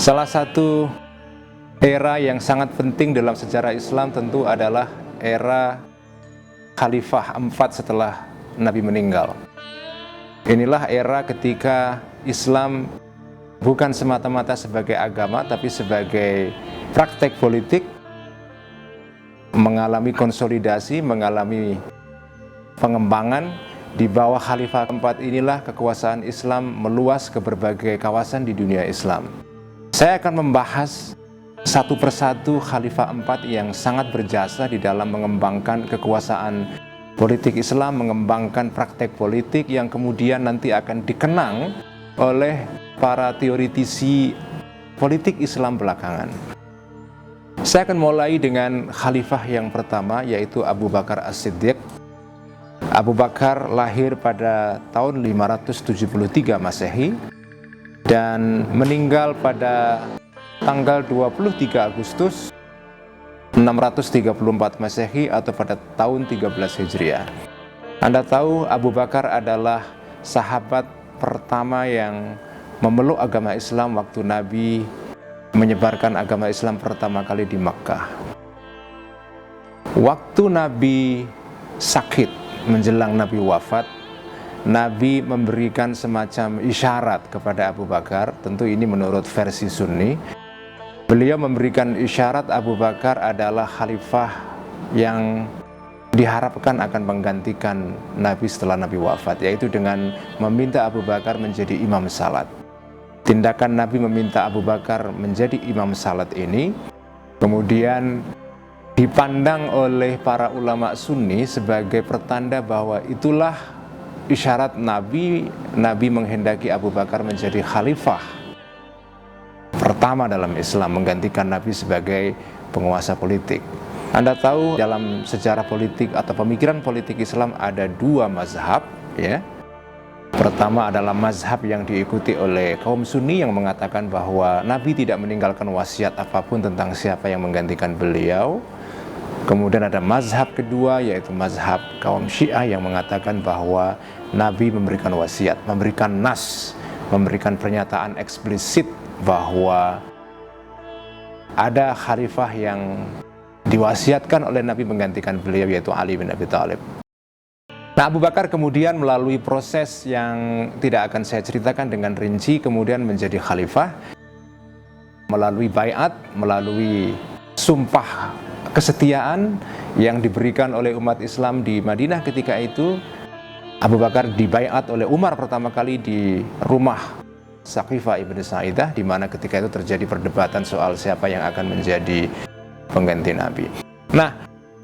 Salah satu era yang sangat penting dalam sejarah Islam tentu adalah era Khalifah 4 setelah Nabi meninggal. Inilah era ketika Islam bukan semata-mata sebagai agama, tapi sebagai praktek politik, mengalami konsolidasi, mengalami pengembangan. Di bawah Khalifah keempat inilah kekuasaan Islam meluas ke berbagai kawasan di dunia Islam. Saya akan membahas satu persatu Khalifah 4 yang sangat berjasa di dalam mengembangkan kekuasaan politik Islam, mengembangkan praktek politik yang kemudian nanti akan dikenang oleh para teoritisi politik Islam belakangan. Saya akan mulai dengan Khalifah yang pertama, yaitu Abu Bakar As-Siddiq. Abu Bakar lahir pada tahun 573 Masehi dan meninggal pada tanggal 23 Agustus 634 Masehi atau pada tahun 13 Hijriah. Anda tahu Abu Bakar adalah sahabat pertama yang memeluk agama Islam waktu Nabi menyebarkan agama Islam pertama kali di Makkah. Waktu Nabi sakit menjelang Nabi wafat, Nabi memberikan semacam isyarat kepada Abu Bakar. Tentu ini menurut versi Sunni. Beliau memberikan isyarat Abu Bakar adalah khalifah yang diharapkan akan menggantikan Nabi setelah Nabi wafat, yaitu dengan meminta Abu Bakar menjadi imam salat. Tindakan Nabi meminta Abu Bakar menjadi imam salat ini kemudian dipandang oleh para ulama Sunni sebagai pertanda bahwa itulah isyarat Nabi menghendaki Abu Bakar menjadi khalifah pertama dalam Islam, menggantikan Nabi sebagai penguasa politik. Anda tahu dalam sejarah politik atau pemikiran politik Islam ada dua mazhab, ya. Pertama adalah mazhab yang diikuti oleh kaum Sunni yang mengatakan bahwa Nabi tidak meninggalkan wasiat apapun tentang siapa yang menggantikan beliau. Kemudian ada mazhab kedua, yaitu mazhab kaum Syiah yang mengatakan bahwa Nabi memberikan wasiat, memberikan nas, memberikan pernyataan eksplisit bahwa ada khalifah yang diwasiatkan oleh Nabi menggantikan beliau, yaitu Ali bin Abi Thalib. Nah, Abu Bakar kemudian melalui proses yang tidak akan saya ceritakan dengan rinci, kemudian menjadi khalifah melalui baiat, melalui sumpah kesetiaan yang diberikan oleh umat Islam di Madinah ketika itu. Abu Bakar dibaiat oleh Umar pertama kali di rumah Saqifah ibn Sa'idah, di mana ketika itu terjadi perdebatan soal siapa yang akan menjadi pengganti Nabi. Nah,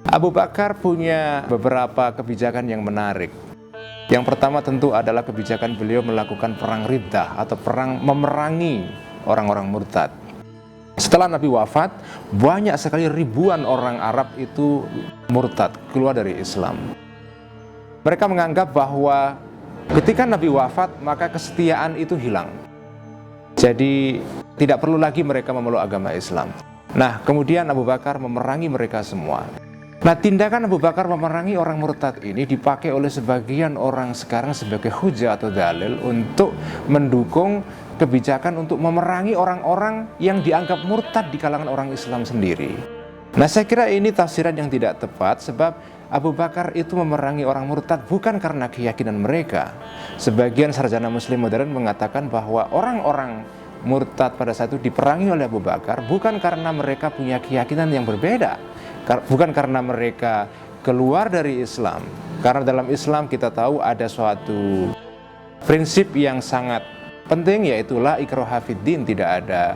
Abu Bakar punya beberapa kebijakan yang menarik. Yang pertama tentu adalah kebijakan beliau melakukan perang riddah atau perang memerangi orang-orang murtad. Setelah Nabi wafat, banyak sekali ribuan orang Arab itu murtad, keluar dari Islam. Mereka menganggap bahwa ketika Nabi wafat, maka kesetiaan itu hilang. Jadi tidak perlu lagi mereka memeluk agama Islam. Nah, kemudian Abu Bakar memerangi mereka semua. Nah, tindakan Abu Bakar memerangi orang murtad ini dipakai oleh sebagian orang sekarang sebagai hujah atau dalil untuk mendukung kebijakan untuk memerangi orang-orang yang dianggap murtad di kalangan orang Islam sendiri. Nah, saya kira ini tafsiran yang tidak tepat, sebab Abu Bakar itu memerangi orang murtad bukan karena keyakinan mereka. Sebagian sarjana muslim modern mengatakan bahwa orang-orang murtad pada saat itu diperangi oleh Abu Bakar bukan karena mereka punya keyakinan yang berbeda, bukan karena mereka keluar dari Islam. Karena dalam Islam kita tahu ada suatu prinsip yang sangat penting, yaitu la ikraha fiddin, tidak ada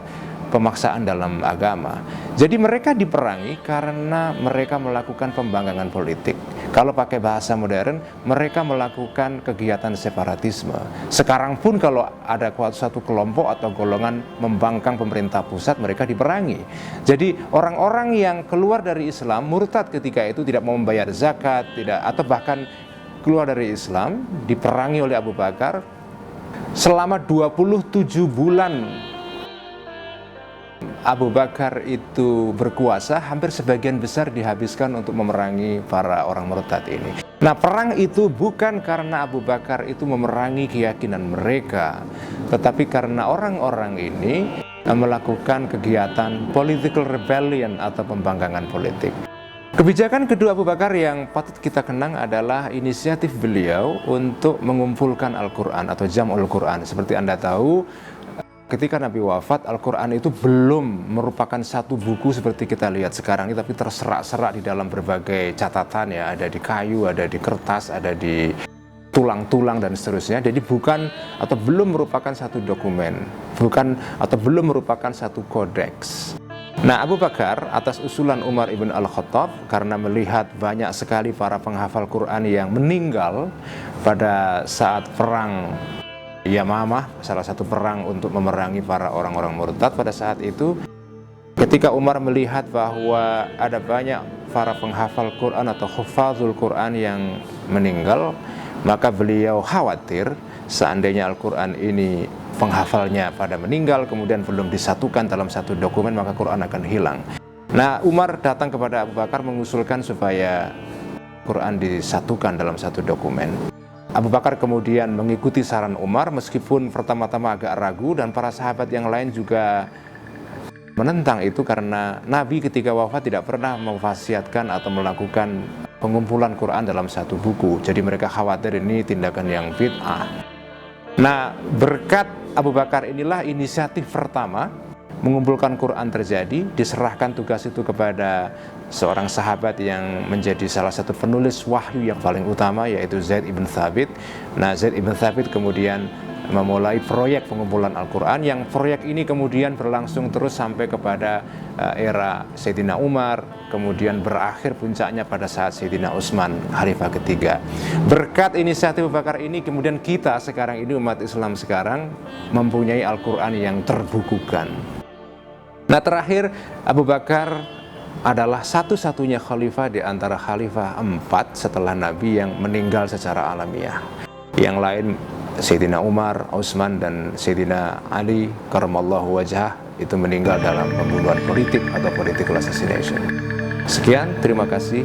pemaksaan dalam agama. Jadi mereka diperangi karena mereka melakukan pembangkangan politik. Kalau pakai bahasa modern, mereka melakukan kegiatan separatisme. Sekarang pun kalau ada suatu kelompok atau golongan membangkang pemerintah pusat, mereka diperangi. Jadi orang-orang yang keluar dari Islam, murtad ketika itu, tidak mau membayar zakat, atau bahkan keluar dari Islam, diperangi oleh Abu Bakar. Selama 27 bulan Abu Bakar itu berkuasa, hampir sebagian besar dihabiskan untuk memerangi para orang murtad ini. Nah, perang itu bukan karena Abu Bakar itu memerangi keyakinan mereka, tetapi karena orang-orang ini melakukan kegiatan political rebellion atau pembangkangan politik. Kebijakan kedua Abu Bakar yang patut kita kenang adalah inisiatif beliau untuk mengumpulkan Al-Quran atau Jam'ul Quran. Seperti Anda tahu, ketika Nabi wafat, Al-Quran itu belum merupakan satu buku seperti kita lihat sekarang ini, tapi terserak-serak di dalam berbagai catatan ya, ada di kayu, ada di kertas, ada di tulang-tulang dan seterusnya. Jadi bukan atau belum merupakan satu dokumen, bukan atau belum merupakan satu kodeks. Nah, Abu Bakar atas usulan Umar ibn al-Khattab karena melihat banyak sekali para penghafal Quran yang meninggal pada saat perang Yamamah, salah satu perang untuk memerangi para orang-orang murtad pada saat itu. Ketika Umar melihat bahwa ada banyak para penghafal Quran atau hufazul Quran yang meninggal, maka beliau khawatir seandainya Al-Quran ini penghafalnya pada meninggal kemudian belum disatukan dalam satu dokumen, maka Quran akan hilang. Nah, Umar datang kepada Abu Bakar mengusulkan supaya Quran disatukan dalam satu dokumen. Abu Bakar kemudian mengikuti saran Umar meskipun pertama-tama agak ragu, dan para sahabat yang lain juga menentang itu karena Nabi ketika wafat tidak pernah memwasiatkan atau melakukan pengumpulan Quran dalam satu buku. Jadi mereka khawatir ini tindakan yang bid'ah. Nah, berkat Abu Bakar inilah inisiatif pertama mengumpulkan Quran terjadi. Diserahkan tugas itu kepada seorang sahabat yang menjadi salah satu penulis wahyu yang paling utama, yaitu Zaid ibn Thabit. Nah, Zaid ibn Thabit kemudian memulai proyek pengumpulan Al-Quran, yang proyek ini kemudian berlangsung terus sampai kepada era Sayyidina Umar, kemudian berakhir puncaknya pada saat Sayyidina Utsman, Khalifah ketiga. Berkat inisiatif Abu Bakar ini kemudian kita sekarang ini, umat Islam sekarang, mempunyai Al-Quran yang terbukukan. Nah, terakhir, Abu Bakar adalah satu-satunya khalifah di antara khalifah 4 setelah Nabi yang meninggal secara alamiah. Yang lain Sayyidina Umar, Utsman, dan Sayyidina Ali karramallahu wajhah itu meninggal dalam pembunuhan politik atau political assassination. Sekian, terima kasih.